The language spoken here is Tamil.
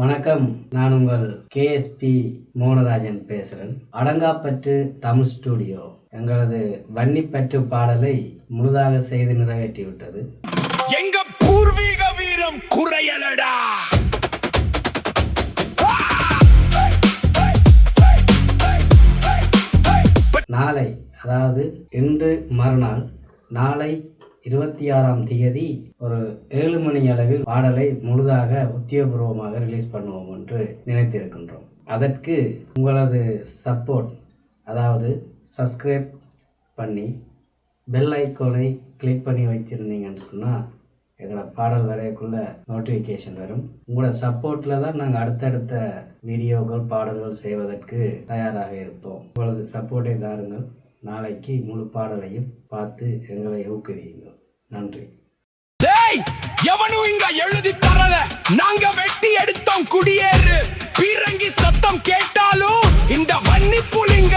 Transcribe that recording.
வணக்கம், நான் உங்கள் கேஎஸ்பி மோனராஜன் பேசுகிறேன். அடங்காப்பற்று தமிழ் ஸ்டுடியோ எங்களது வன்னிப்பற்று பாடலை முழுதாக செய்து நிறைவேற்றிவிட்டது. எங்க பூர்வீக வீரம் குறையலடா. நாளை, அதாவது இன்று மறுநாள், நாளை 26ஆம் தேதி ஒரு 7 மணி அளவில் பாடலை முழுதாக உத்தியோகபூர்வமாக ரிலீஸ் பண்ணுவோம் என்று நினைத்திருக்கின்றோம். அதற்கு உங்களது சப்போர்ட், அதாவது சப்ஸ்கிரைப் பண்ணி பெல் ஐக்கோனை கிளிக் பண்ணி வச்சுருந்தீங்கன்னு சொன்னால் எங்களோட பாடல் வரைக்குள்ள நோட்டிஃபிகேஷன் வரும். உங்களோட சப்போர்ட்டில் தான் நாங்கள் அடுத்தடுத்த வீடியோக்கள் பாடல்கள் செய்வதற்கு தயாராக இருப்போம். உங்களது சப்போர்ட்டை தாருங்கள். நாளைக்கு முழு பாடலையும் பார்த்து எங்களை ஊக்குவியுங்கள். நன்றி. எவனும் இங்க எழுதி தரல, நாங்க வெட்டி எடுத்தோம் குடியேறு. பீரங்கி சத்தம் கேட்டாலும் இந்த வன்னி புலிங்க